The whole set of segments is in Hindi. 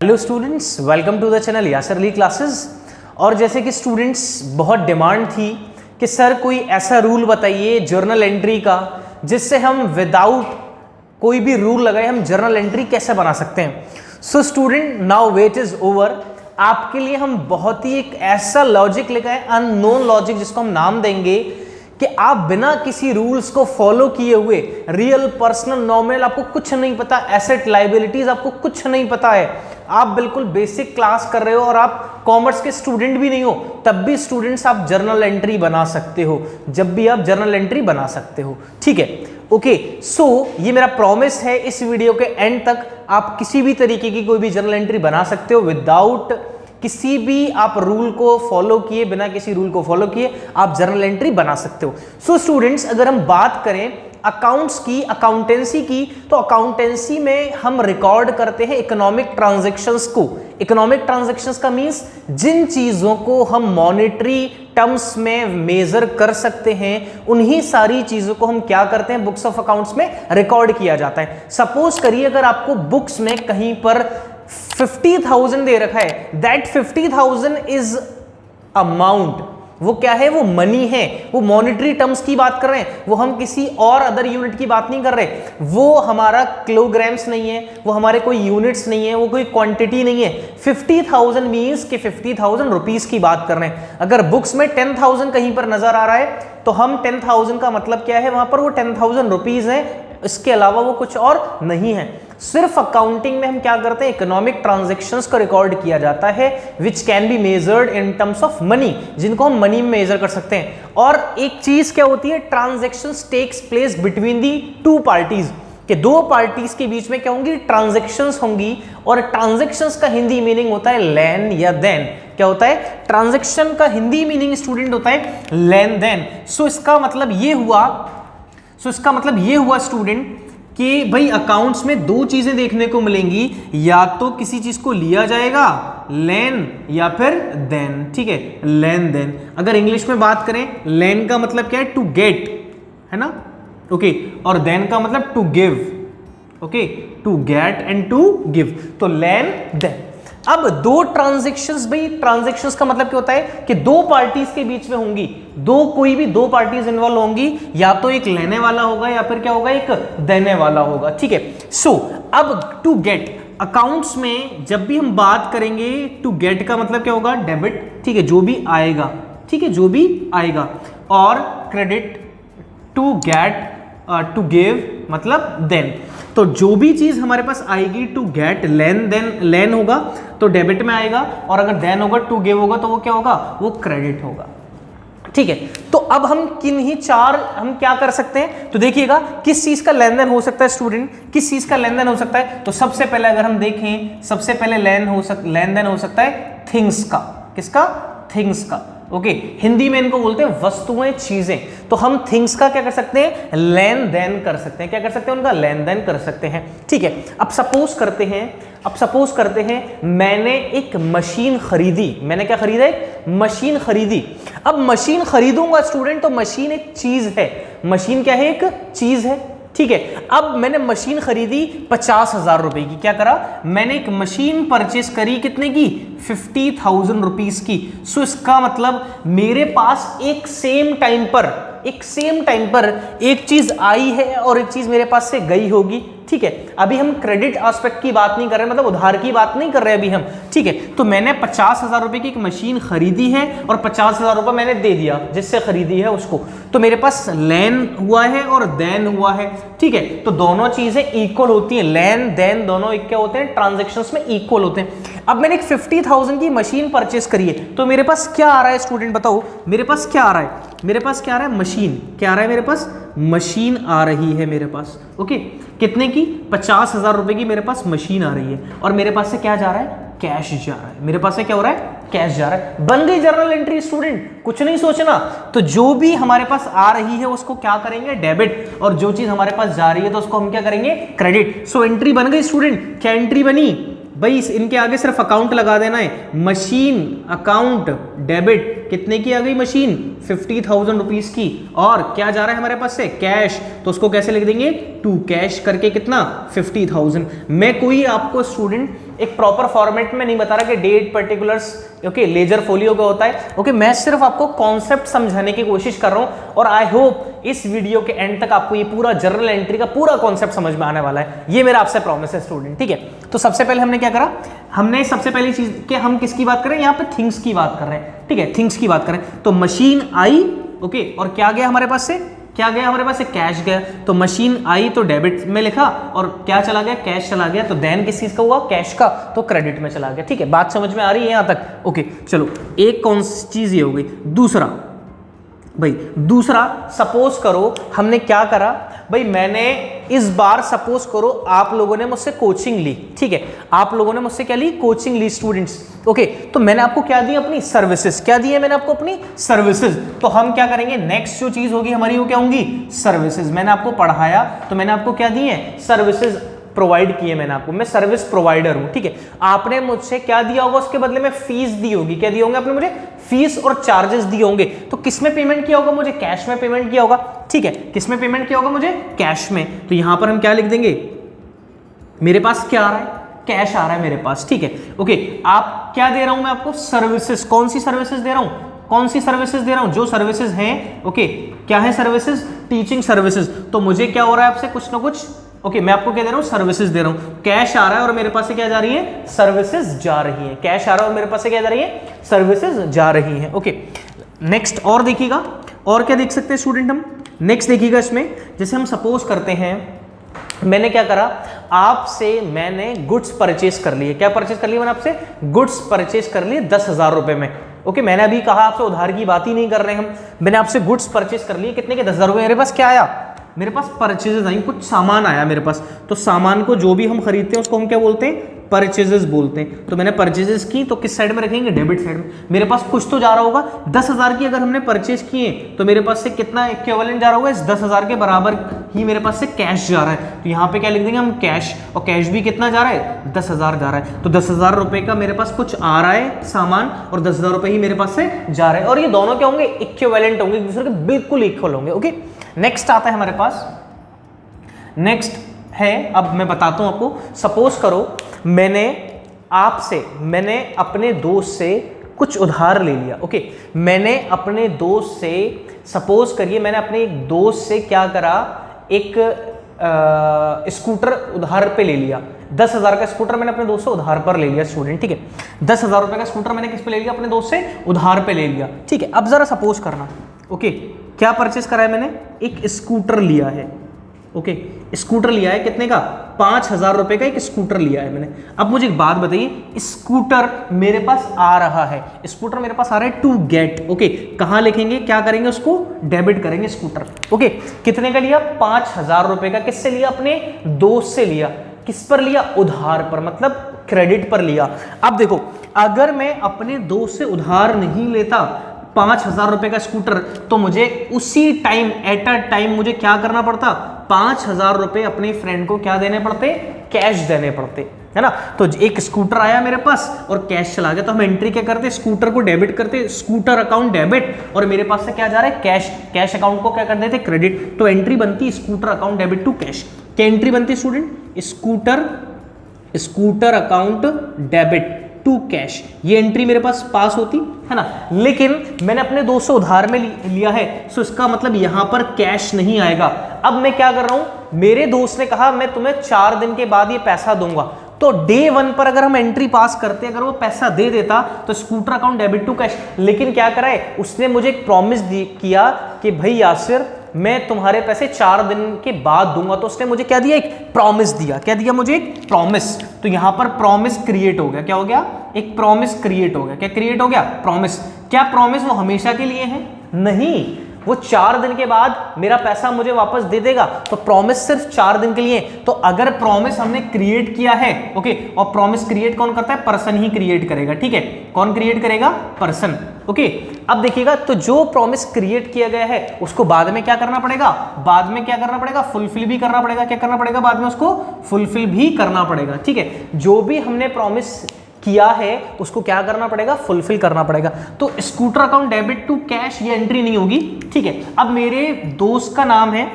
Hello students, welcome to the channel Yasar classes. और जैसे कि स्टूडेंट्स बहुत डिमांड थी कि सर कोई ऐसा रूल बताइए जर्नल एंट्री का जिससे हम विदाउट कोई भी रूल लगाए हम जर्नल एंट्री कैसे बना सकते हैं। So student, now wait is over. आपके लिए हम बहुत ही एक ऐसा लॉजिक लेकर आए, अननोन लॉजिक, जिसको हम नाम देंगे कि आप बिना किसी रूल्स को फॉलो किए हुए रियल, पर्सनल, नॉमिनल आपको कुछ नहीं पता, एसेट लायबिलिटीज आपको कुछ नहीं पता है, आप बिल्कुल बेसिक क्लास कर रहे हो और आप कॉमर्स के स्टूडेंट भी नहीं हो, तब भी स्टूडेंट्स आप जर्नल एंट्री बना सकते हो, जब भी आप जर्नल एंट्री बना सकते हो। ठीक है, ओके। सो ये मेरा प्रॉमिस है, इस वीडियो के एंड तक आप किसी भी तरीके की कोई भी जर्नल एंट्री बना सकते हो विदाउट किसी भी आप रूल को फॉलो किए, बिना किसी रूल को फॉलो किए आप जर्नल एंट्री बना सकते हो। सो स्टूडेंट्स, अगर हम बात करें अकाउंट्स की, अकाउंटेंसी की, तो अकाउंटेंसी में हम रिकॉर्ड करते हैं इकोनॉमिक ट्रांजैक्शंस को। इकोनॉमिक ट्रांजैक्शंस का मींस जिन चीजों को हम मॉनेटरी टर्म्स में मेजर कर सकते हैं, उन्हीं सारी चीजों को हम क्या करते हैं, बुक्स ऑफ अकाउंट्स में रिकॉर्ड किया जाता है। सपोज करिए अगर आपको बुक्स में कहीं पर 50,000 दे रखा है, दैट 50,000 इज अमाउंट, वो क्या है, वो मनी है, वो मॉनेटरी टर्म्स की बात कर रहे हैं, वो हम किसी और अदर यूनिट की बात नहीं कर रहे, वो हमारा किलोग्राम्स नहीं है, वो हमारे कोई यूनिट्स नहीं है, वो कोई क्वांटिटी नहीं है। 50,000 मीन्स कि 50,000 रुपीस की बात कर रहे हैं। अगर बुक्स में 10,000 कहीं पर नजर आ रहा है तो हम 10,000 का मतलब क्या है, वहां पर वो 10,000 रुपीज है, इसके अलावा वो कुछ और नहीं है। सिर्फ अकाउंटिंग में हम क्या करते हैं, इकोनॉमिक ट्रांजैक्शंस को रिकॉर्ड किया जाता है which can be measured in terms of money, जिनको हम मनी में मेजर कर सकते हैं। और एक चीज क्या होती है, transactions takes place between the two parties, कि दो पार्टीज के बीच में क्या होंगी, ट्रांजैक्शंस होंगी। और ट्रांजैक्शंस का हिंदी मीनिंग होता है लेन या देन। क्या होता है, ट्रांजैक्शन का हिंदी मीनिंग स्टूडेंट होता है लेन देन। सो इसका मतलब ये हुआ स्टूडेंट कि भाई अकाउंट्स में दो चीजें देखने को मिलेंगी, या तो किसी चीज को लिया जाएगा लेन या फिर देन। ठीक है, लेन देन। अगर इंग्लिश में बात करें, लेन का मतलब क्या है, टू गेट, है ना, ओके, और देन का मतलब to give, okay, to get and to give, तो लेन देन। अब दो ट्रांजैक्शंस, भाई ट्रांजैक्शंस का मतलब क्या होता है कि दो पार्टीज के बीच में होंगी, कोई भी दो पार्टीज इन्वॉल्व होंगी, या तो एक लेने वाला होगा या फिर क्या होगा, एक देने वाला होगा। ठीक है, सो अब टू गेट, अकाउंट्स में जब भी हम बात करेंगे टू गेट का मतलब क्या होगा, डेबिट। ठीक है, जो भी आएगा, ठीक है, जो भी आएगा। और credit, to get, to give मतलब देन। तो जो भी चीज हमारे पास आएगी टू गेट, लेन देन, लेन होगा तो डेबिट में आएगा, और अगर देन होगा, टू गिव होगा, तो वो क्या होगा, वो क्रेडिट होगा। ठीक है, तो अब हम हम क्या कर सकते हैं, तो देखिएगा किस चीज का लेन देन हो सकता है स्टूडेंट, किस चीज का लेन देन हो सकता है। तो सबसे पहले अगर हम देखें, सबसे पहले लेन देन हो सकता है थिंग्स का। किसका, थिंग्स का। ओके, हिंदी में इनको बोलते हैं वस्तुएं, चीजें। तो हम थिंग्स का क्या कर सकते हैं, लेन देन कर सकते हैं। क्या कर सकते हैं, उनका लेन देन कर सकते हैं। ठीक है, अब सपोज करते हैं मैंने एक मशीन खरीदी। मैंने क्या खरीदा, एक मशीन खरीदी। अब मशीन खरीदूंगा स्टूडेंट, तो मशीन एक चीज है, मशीन क्या है, एक चीज है। ठीक है, अब मैंने मशीन खरीदी 50,000 रुपए की। क्या करा, मैंने एक मशीन परचेस करी, कितने की, 50,000 रुपीस की। सो इसका मतलब मेरे पास एक सेम टाइम पर एक चीज आई है और एक चीज मेरे पास से गई होगी। ठीक है, अभी हम क्रेडिट एस्पेक्ट की बात नहीं कर रहे, मतलब उधार की बात नहीं कर रहे अभी हम। ठीक है, तो मैंने 50,000 रुपए की एक मशीन खरीदी है और 50,000 रुपए मैंने दे दिया जिससे खरीदी है उसको, तो मेरे पास लेन हुआ है और देन हुआ है। ठीक है, तो दोनों चीजें इक्वल होती हैं, लेन देन दोनों क्या होते हैं, ट्रांजैक्शंस में इक्वल होते हैं। अब मैंने एक 50,000 की मशीन परचेस करी है, तो मेरे पास क्या आ रहा है स्टूडेंट, बताओ मेरे पास क्या आ रहा है, मेरे पास क्या आ रहा है, मशीन। क्या आ रहा है, मेरे पास मशीन आ रही है मेरे पास। ओके, कितने की, 50,000 रुपए की मेरे पास मशीन आ रही है, और मेरे पास से क्या जा रहा है, कैश जा रहा है। मेरे पास से क्या हो रहा है, कैश जा रहा है। बन गई जर्नल एंट्री स्टूडेंट, कुछ नहीं सोचना। तो जो भी हमारे पास आ रही है उसको क्या करेंगे, डेबिट, और जो चीज हमारे पास जा रही है तो उसको हम क्या करेंगे, क्रेडिट। सो एंट्री बन गई स्टूडेंट। क्या एंट्री बनी भाई, इनके आगे सिर्फ अकाउंट लगा देना है, मशीन अकाउंट डेबिट। कितने की आ गई मशीन, 50,000 रुपीज की, और क्या जा रहा है हमारे पास से, कैश। तो उसको कैसे लिख देंगे, टू कैश करके कितना, 50,000। मैं कोई आपको स्टूडेंट एक प्रॉपर फॉर्मेट में नहीं बता रहा कि date particulars okay ledger folio का होता है। ओके मैं सिर्फ आपको कॉन्सेप्ट समझाने की कोशिश कर रहा हूं और आई होप इस वीडियो के एंड तक आपको ये पूरा जर्नल एंट्री का पूरा कॉन्सेप्ट समझ में आने वाला है, ये मेरा आपसे प्रॉमिस है स्टूडेंट। ठीक है, तो सबसे पहले हमने क्या करा, हमने सबसे पहली चीज कि हम किसकी बात कर रहे हैं, यहाँ पे थिंग्स की बात कर रहे हैं। ठीक है, थिंग्स की बात करें तो मशीन आई, ओके और क्या गया हमारे पास से, क्या गया हमारे पास से, कैश गया। तो मशीन आई तो डेबिट में लिखा और क्या चला गया, कैश चला गया। तो देन किस चीज का हुआ, कैश का, तो क्रेडिट में चला गया। ठीक है, बात समझ में आ रही है यहां तक। ओके चलो, एक कौन सी चीज ये हो गई। दूसरा भाई, दूसरा सपोज करो हमने क्या करा भाई, मैंने इस बार सपोज करो आप लोगों ने मुझसे कोचिंग ली। ठीक है, आप लोगों ने मुझसे क्या ली, कोचिंग ली स्टूडेंट्स। ओके तो मैंने आपको क्या दी, अपनी सर्विसेज। क्या दी है मैंने आपको, अपनी सर्विसेज। तो हम क्या करेंगे, नेक्स्ट जो चीज होगी हमारी वो क्या होंगी, सर्विसेज। मैंने आपको पढ़ाया तो मैंने आपको क्या दी है, सर्विसेज प्रोवाइड किए मैंने आपको, मैं सर्विस प्रोवाइडर हूं। ठीक है, आपने मुझसे क्या दिया होगा, उसके बदले में फीस दी होगी। क्या दिए होंगे आपने मुझे, फीस और चार्जेस दिए होंगे। तो किस में पेमेंट किया होगा, मुझे कैश में पेमेंट किया होगा। ठीक है, किस में पेमेंट किया होगा, मुझे कैश में। तो यहां पर हम क्या लिख देंगे, मेरे पास क्या आ रहा है, कैश आ रहा है मेरे पास। ठीक है, ओके आप क्या दे रहा हूं मैं आपको, सर्विसेज। कौन सी सर्विसेज दे रहा हूं, कौन सी सर्विसेज दे रहा हूं, जो सर्विसेज हैं। ओके क्या है सर्विसेज, टीचिंग सर्विसेज। तो मुझे क्या हो रहा है आपसे, कुछ ना कुछ ओके मैं आपको क्या दे रहा हूं, सर्विसेज दे रहा हूं। कैश आ रहा है और मेरे पास से क्या जा रही है, सर्विसेज जा रही है। कैश आ रहा है और मेरे पास से क्या जा रही है, सर्विसेज जा रही है। ओके नेक्स्ट और देखिएगा, और क्या देख सकते हैं स्टूडेंट हम, नेक्स्ट देखिएगा इसमें, जैसे हम सपोज करते हैं मैंने क्या करा, आपसे मैंने गुड्स परचेज कर लिए। क्या परचेज कर लिए मैंने आपसे, गुड्स परचेज कर लिए 10,000 रुपए में। ओके मैंने अभी कहा आपसे उधार की बात ही नहीं कर रहे हम, मैंने आपसे गुड्स परचेज कर लिए कितने के, 10,000 रुपए। मेरे पास क्या आया, मेरे पास परचेजेस आई, कुछ सामान आया मेरे पास। तो सामान को जो भी हम खरीदते हैं उसको हम क्या बोलते हैं, परचेजेस बोलते हैं। तो मैंने परचेजेस की तो किस साइड में रखेंगे, डेबिट साइड में। मेरे पास कुछ तो जा रहा होगा, 10,000 की अगर हमने परचेज किए तो मेरे पास से कितना इक्विवेलेंट जा रहा होगा, इस 10,000 के बराबर ही मेरे पास से कैश जा रहा है। तो यहाँ पे क्या लिख देंगे हम, कैश। और कैश भी कितना जा रहा है, 10,000 जा रहा है। तो 10,000 रुपए का मेरे पास कुछ आ रहा है सामान और 10,000 रुपए ही मेरे पास से जा रहा है। और ये दोनों क्या होंगे, इक्विवेलेंट होंगे, एक दूसरे के बिल्कुल इक्वल होंगे। ओके नेक्स्ट आता है हमारे पास, नेक्स्ट है, अब मैं बताता हूं आपको। सपोज करो मैंने अपने दोस्त से कुछ उधार ले लिया। ओके मैंने अपने दोस्त से, सपोज करिए मैंने अपने एक दोस्त से क्या करा, एक स्कूटर उधार पे ले लिया। 10,000 का स्कूटर मैंने अपने दोस्त से उधार पर ले लिया स्टूडेंट। ठीक है, 10,000 रुपए का स्कूटर मैंने किस पे ले लिया, अपने दोस्त से उधार पे ले लिया। ठीक है, अब जरा सपोज करना, ओके क्या परचेस करा है मैंने, एक स्कूटर लिया है। ओके स्कूटर लिया है कितने का, 5,000 रुपए का एक स्कूटर लिया है मैंने। अब मुझे एक बात बताइए, स्कूटर मेरे पास आ रहा है, स्कूटर मेरे पास आ रहा है टू गेट। ओके कहां लिखेंगे, क्या करेंगे, उसको डेबिट करेंगे स्कूटर। ओके कितने का लिया, 5,000 रुपए का। किससे लिया, अपने दोस्त से लिया। किस पर लिया, उधार पर, मतलब क्रेडिट पर लिया। अब देखो अगर मैं अपने दोस्त से उधार नहीं लेता 5,000 रुपए का स्कूटर, तो मुझे उसी टाइम एट अ टाइम मुझे क्या करना पड़ता, 5,000 रुपए अपने फ्रेंड को क्या देने पड़ते, कैश देने पड़ते, है ना। तो एक स्कूटर आया मेरे पास और कैश चला गया, तो हम एंट्री क्या करते, स्कूटर को डेबिट करते, स्कूटर अकाउंट डेबिट, और मेरे पास से क्या जा रहा है, कैश। कैश अकाउंट को क्या कर देते, क्रेडिट। तो एंट्री बनती scooter account debit to cash. क्या एंट्री बनती student, scooter account debit to cash. ये एंट्री मेरे पास पास होती है ना। लेकिन मैंने अपने दोस्त से उधार में लिया है, सो इसका मतलब यहां पर कैश नहीं आएगा। अब मैं क्या कर रहा हूं, मेरे दोस्त ने कहा मैं तुम्हें 4 दिन के बाद ये पैसा दूंगा, तो डे 1 पर अगर हम एंट्री पास करते, अगर वो पैसा दे देता तो scooter account debit to cash. लेकिन क्या करा है, उसने मुझे एक प्रॉमिस किया कि भाई यासिर मैं तुम्हारे पैसे 4 दिन के बाद दूंगा। तो उसने मुझे क्या दिया, एक प्रॉमिस दिया। क्या दिया मुझे, एक प्रॉमिस। तो यहां पर प्रॉमिस क्रिएट हो गया। क्या हो गया, एक प्रॉमिस क्रिएट हो गया। क्या क्रिएट हो गया, प्रॉमिस। क्या प्रॉमिस वो हमेशा के लिए है, नहीं, वो 4 दिन के बाद मेरा पैसा मुझे वापस दे देगा। तो प्रॉमिस सिर्फ 4 दिन के लिए। तो अगर प्रॉमिस हमने क्रिएट किया है, ओके, और प्रॉमिस क्रिएट कौन करता है, पर्सन ही क्रिएट करेगा। ठीक है, कौन क्रिएट करेगा, पर्सन। ओके अब देखिएगा, तो जो प्रॉमिस क्रिएट किया गया है उसको बाद में क्या करना पड़ेगा, बाद में क्या करना पड़ेगा, फुलफिल भी करना पड़ेगा। क्या करना पड़ेगा, बाद में उसको फुलफिल भी करना पड़ेगा। ठीक है, जो भी हमने प्रॉमिस किया है उसको क्या करना पड़ेगा, फुलफिल करना पड़ेगा। तो scooter account debit to cash ये एंट्री नहीं होगी। ठीक है, अब मेरे दोस्त का नाम है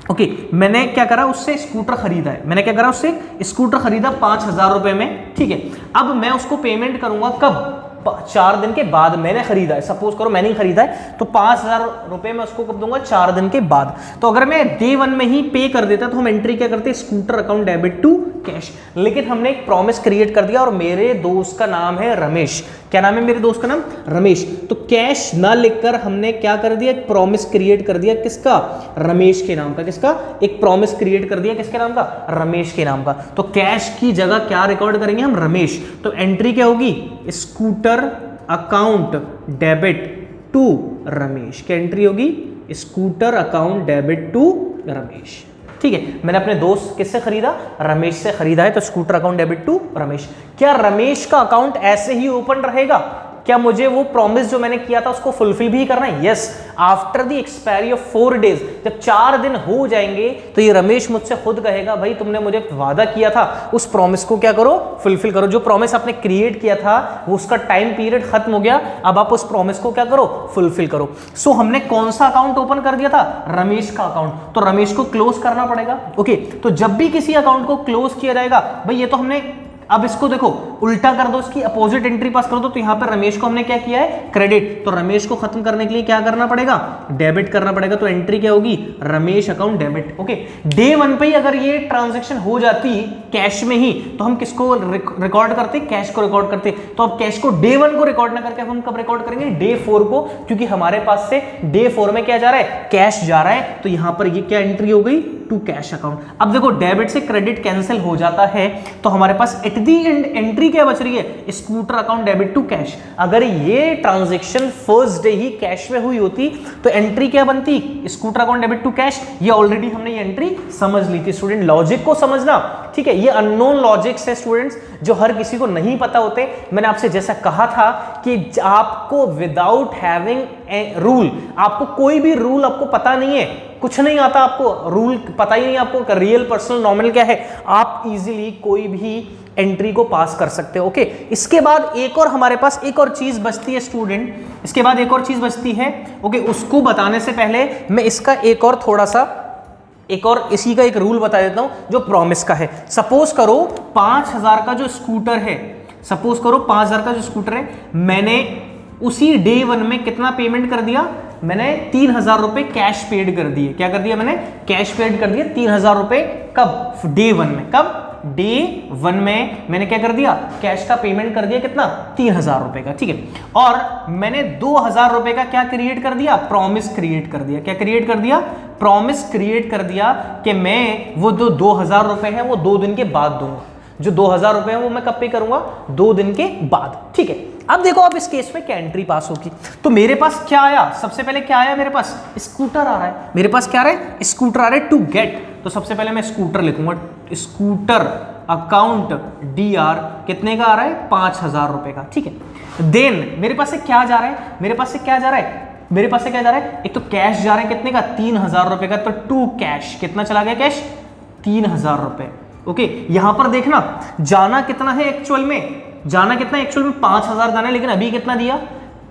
ओके मैंने क्या करा, उससे स्कूटर खरीदा है, मैंने क्या करा, उससे स्कूटर खरीदा 5,000 रुपए में, ठीक है। अब मैं उसको पेमेंट करूंगा कब, 4 दिन के बाद। मैंने खरीदा है, सपोज करो मैंने ही खरीदा है, तो 5,000 रुपए मैं उसको कब दूंगा, 4 दिन के बाद। तो अगर मैं डे 1 में ही पे कर देता तो हम एंट्री क्या करते, scooter account debit to cash. लेकिन हमने एक प्रॉमिस क्रिएट कर दिया और मेरे दोस्त का नाम है रमेश। क्या नाम है मेरे दोस्त का नाम, रमेश। तो कैश ना लिखकर हमने क्या कर दिया, एक प्रॉमिस क्रिएट कर दिया, किसका, रमेश के नाम का। किसका, एक प्रॉमिस क्रिएट कर दिया, किसके नाम का, रमेश के नाम का। तो कैश की जगह क्या रिकॉर्ड करेंगे हम, रमेश। तो एंट्री क्या होगी, scooter account debit to Ramesh. क्या एंट्री होगी, scooter account debit to Ramesh. ठीक है, मैंने अपने दोस्त किससे खरीदा, रमेश से खरीदा है, तो scooter account debit to Ramesh. क्या रमेश का अकाउंट ऐसे ही ओपन रहेगा, क्या मुझे वो प्रॉमिस जो मैंने किया था उसको फुलफिल भी करना है, yes. After the expiry of 4 days, जब 4 दिन हो जाएंगे तो ये रमेश मुझसे खुद कहेगा भाई तुमने मुझे वादा किया था, उस प्रॉमिस को क्या करो, फुलफिल करो। जो प्रॉमिस आपने क्रिएट किया था वो उसका टाइम पीरियड खत्म हो गया, अब आप उस प्रॉमिस को क्या करो, फुलफिल करो। सो हमने कौन सा अकाउंट ओपन कर दिया था, रमेश का अकाउंट, तो रमेश को क्लोज करना पड़ेगा। ओके, तो जब भी किसी अकाउंट को क्लोज किया जाएगा, भाई ये तो हमने, अब इसको देखो उल्टा कर दो, इसकी अपोजिट एंट्री पास कर दो, तो यहां पर रमेश को हमने क्या किया है, क्रेडिट। तो रमेश को खत्म करने के लिए क्या करना पड़ेगा, डेबिट करना पड़ेगा। तो एंट्री क्या होगी, Ramesh account debit. Okay, day 1 पे ही अगर ये ट्रांजैक्शन हो जाती कैश में ही, तो हम किसको रिकॉर्ड करते, कैश को रिकॉर्ड करते। तो अब कैश को डे 1 को रिकॉर्ड ना करके हम कब रिकॉर्ड करेंगे, डे 4 को, क्योंकि हमारे पास से डे 4 में क्या जा रहा है, कैश जा रहा है। तो यहां पर ये क्या एंट्री हो गई, टू कैश अकाउंट। अब देखो डेबिट से क्रेडिट कैंसिल हो जाता है, तो हमारे पास एट दी एंड एंट्री क्या बच रही है, scooter account debit to cash. अगर ये ट्रांजैक्शन फर्स्ट डे ही कैश में हुई होती तो एंट्री क्या बनती, scooter account debit to cash. ये ऑलरेडी हमने ये एंट्री समझ ली थी। स्टूडेंट लॉजिक को समझना, ठीक है, ये अननोन लॉजिक्स है स्टूडेंट्स, जो हर किसी को नहीं पता होते। मैंने आपसे जैसा कहा था कि आपको विदाउट हैविंग ए रूल, आपको कोई भी रूल आपको पता नहीं है, कुछ नहीं आता आपको, रूल पता ही नहीं आपको, रियल पर्सनल नॉमिनल क्या है, आप इजीली कोई भी एंट्री को पास कर सकते हो। ओके, इसके बाद एक और हमारे पास एक और चीज बचती है स्टूडेंट, इसके बाद एक और चीज बचती है। ओके, उसको बताने से पहले मैं इसका एक और थोड़ा सा, एक और इसी का एक रूल बता देता हूं जो प्रॉमिस का है। सपोज करो 5,000 का जो स्कूटर है, सपोज करो 5,000 का जो स्कूटर है, मैंने उसी डे 1 में कितना पेमेंट कर दिया, मैंने 3,000 रुपए कैश पेड कर दिए। क्या कर दिया मैंने, कैश पेड कर दिया 3,000 रुपए। कब, डे 1 में। कब, डे 1 में मैंने क्या कर दिया, कैश का पेमेंट कर दिया, कितना, 3,000 रुपए का, ठीक है। और मैंने 2,000 रुपए का क्या क्रिएट कर दिया, प्रॉमिस क्रिएट कर दिया। क्या क्रिएट कर दिया, प्रॉमिस क्रिएट कर दिया कि मैं वो जो 2,000 रुपए है वो 2 दिन के बाद दूंगा। जो 2,000 रुपए है वो मैं कब पे करूंगा, 2 दिन के बाद, ठीक है। अब देखो अब इस केस में क्या एंट्री पास होगी। तो मेरे पास क्या आया, सबसे पहले क्या आया, मेरे पास स्कूटर आ रहा है, मेरे पास क्या आ रहा है, स्कूटर आ रहा है टू गेट। तो सबसे पहले मैं स्कूटर लिखूंगा, स्कूटर अकाउंट DR कितने का आ रहा है, 5,000 रुपए का, ठीक है। देन मेरे पास से क्या जा रहा है, मेरे पास से क्या जा रहा है, मेरे पास से क्या जा रहा है, एक तो कैश जा रहा है कितने का, 3,000 रुपए का। तो टू कैश कितना चला गया, कैश 3,000 रुपए। ओके, यहां पर देखना जाना कितना है एक्चुअल में, जाना कितना है एक्चुअल में, 5,000 जाना है, लेकिन अभी कितना दिया,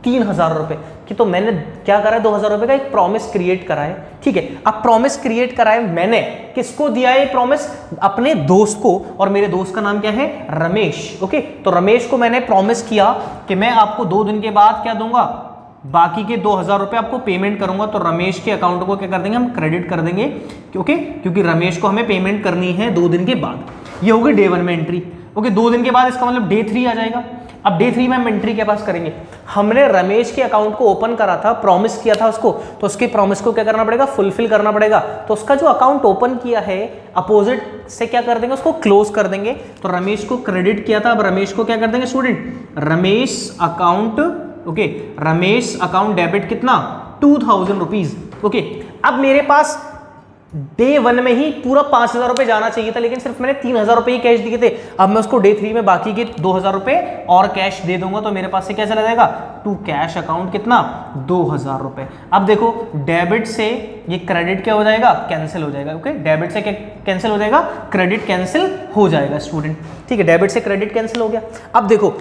3,000 रुपए की। तो मैंने क्या करा है, 2,000 रुपए का एक प्रॉमिस क्रिएट करा है, ठीक है। अब प्रॉमिस क्रिएट करा है मैंने, किसको दिया है प्रॉमिस, अपने दोस्त को, और मेरे दोस्त का नाम क्या है, रमेश। ओके, तो रमेश को मैंने प्रॉमिस किया कि मैं आपको 2 दिन के बाद क्या दूंगा, बाकी के 2,000 रुपए आपको पेमेंट करूंगा। तो रमेश के अकाउंट को क्या कर देंगे, हम क्रेडिट कर देंगे, क्योंकि रमेश को हमें पेमेंट करनी है 2 दिन के बाद। ये होगी डे 1 में एंट्री। ओके, 2 दिन के बाद इसका मतलब डे 3 आ जाएगा। अब डे 3 में हम एंट्री के पास करेंगे, हमने रमेश के अकाउंट को ओपन करा था, प्रॉमिस किया था उसको, तो उसके प्रॉमिस को क्या करना पड़ेगा, फुलफिल करना पड़ेगा। तो उसका जो अकाउंट ओपन किया है अपोजिट से क्या कर देंगे, उसको क्लोज कर देंगे। तो रमेश को क्रेडिट किया था, अब रमेश को क्या कर देंगे student, Ramesh account, okay, Ramesh account debit कितना, 2,000 रुपीज। ओके, अब मेरे पास डे 1 में ही पूरा 5,000 रुपए जाना चाहिए था, लेकिन सिर्फ मैंने 3,000 रुपए ही कैश दिए थे। अब मैं उसको डे 3 में बाकी के 2,000 रुपए और कैश दे दूंगा, तो मेरे पास से क्या चला जाएगा, टू कैश अकाउंट कितना, 2,000 रुपए। अब देखो डेबिट से ये क्रेडिट क्या हो जाएगा, कैंसिल हो जाएगा। ओके, डेबिट से क्या कैंसिल हो जाएगा, क्रेडिट कैंसिल हो जाएगा स्टूडेंट, ठीक है। डेबिट से क्रेडिट कैंसिल हो गया। अब देखो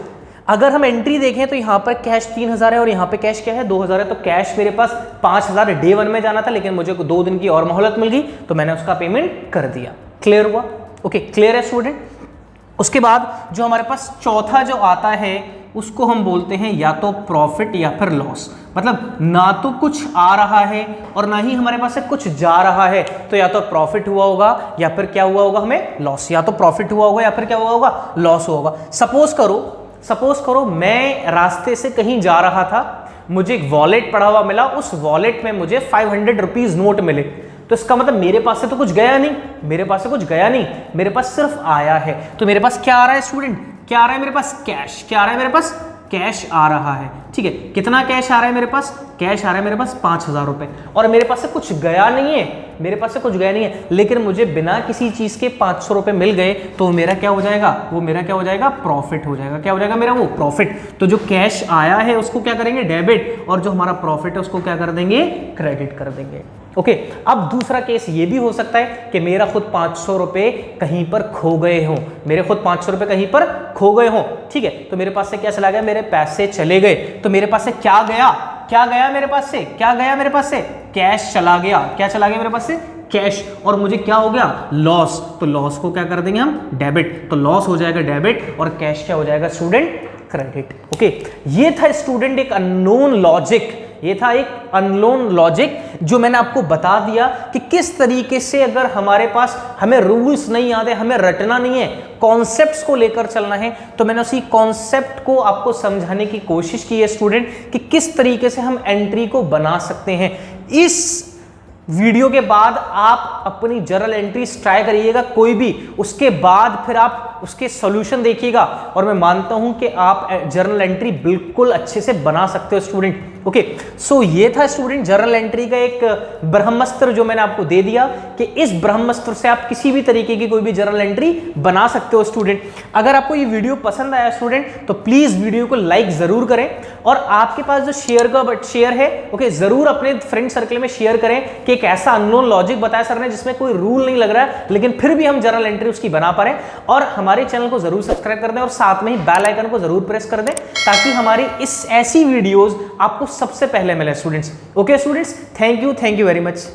अगर हम एंट्री देखें तो यहाँ पर कैश 3000 है और यहाँ पे कैश क्या है 2000 है, तो कैश मेरे पास 5000 डे 1 में जाना था, लेकिन मुझे 2 दिन की और मोहलत मिल गई तो मैंने उसका पेमेंट कर दिया। क्लियर हुआ? ओके, क्लियर है स्टूडेंट। उसके बाद जो हमारे पास चौथा जो आता है उसको हम बोलते हैं या तो प्रॉफिट या फिर लॉस। मतलब ना तो कुछ आ रहा है और ना ही हमारे पास से कुछ जा रहा है, तो या तो प्रॉफिट हुआ होगा या फिर क्या हुआ होगा, हमें लॉस। या तो प्रॉफिट हुआ होगा या फिर क्या हुआ होगा, लॉस हुआ होगा। सपोज करो मैं रास्ते से कहीं जा रहा था, मुझे एक वॉलेट पड़ा हुआ मिला, उस वॉलेट में मुझे 500 रुपीज नोट मिले, तो इसका मतलब मेरे पास से तो कुछ गया नहीं, मेरे पास सिर्फ आया है। तो मेरे पास क्या आ रहा है स्टूडेंट, क्या आ रहा है मेरे पास, कैश। क्या आ रहा है मेरे पास, कैश आ रहा है। ठीक है, कितना कैश आ रहा है मेरे पास, कैश आ रहा है मेरे पास 5000 रुपए, और मेरे पास से कुछ गया नहीं है, लेकिन मुझे बिना किसी चीज के 500 रुपए मिल गए, तो मेरा क्या हो जाएगा, प्रॉफिट हो जाएगा। क्या हो जाएगा मेरा, वो प्रॉफिट। तो जो कैश आया है उसको क्या करेंगे, डेबिट, और जो हमारा प्रॉफिट है उसको क्या कर देंगे, क्रेडिट कर देंगे। ओके, अब दूसरा केस ये भी हो सकता है कि मेरा खुद 500 रुपए कहीं पर खो गए हों, ठीक है, तो मेरे पास से क्या चला गया, मेरे पैसे चले गए, तो मेरे पास से क्या गया मेरे पास से, कैश चला गया। क्या चला गया मेरे पास से, कैश, और मुझे क्या हो गया, लॉस। तो लॉस को क्या कर देंगे हम, डेबिट, तो लॉस हो जाएगा डेबिट और कैश क्या हो जाएगा स्टूडेंट, क्रेडिट। ओके, ये था स्टूडेंट एक अननोन लॉजिक जो मैंने आपको बता दिया कि किस तरीके से अगर हमारे पास हमें रूल्स नहीं आते, हमें रटना नहीं है, कॉन्सेप्ट्स को लेकर चलना है, तो मैंने उसी कॉन्सेप्ट को आपको समझाने की कोशिश की है स्टूडेंट कि किस तरीके से हम एंट्री को बना सकते हैं। इस वीडियो के बाद आप अपनी जर्नल एंट्रीज ट्राई करिएगा कोई भी, उसके बाद फिर आप उसके सॉल्यूशन देखिएगा, और मैं मानता हूं कि आप जर्नल एंट्री बिल्कुल अच्छे से बना सकते हो स्टूडेंट। ओके, सो ये था स्टूडेंट जर्नल एंट्री का एक ब्रह्मास्त्र जो मैंने आपको दे दिया कि इस ब्रह्मास्त्र से आप किसी भी तरीके की कोई भी जर्नल एंट्री बना सकते हो स्टूडेंट। अगर आपको ये वीडियो पसंद आया स्टूडेंट तो प्लीज वीडियो को लाइक जरूर करें, और आपके पास जो शेयर है ओके, जरूर अपने फ्रेंड सर्कल में शेयर करें कि एक ऐसा अननोन लॉजिक बताया सर ने जिसमें कोई रूल नहीं लग रहा है, लेकिन फिर भी हम जर्नल एंट्री उसकी बना पा रहे हैं। और हमारे चैनल को जरूर सब्सक्राइब कर दें और साथ में ही बेल आइकन को जरूर प्रेस कर दें ताकि हमारी ऐसी वीडियोस आपको सबसे पहले मिले students. Okay students, thank you very much.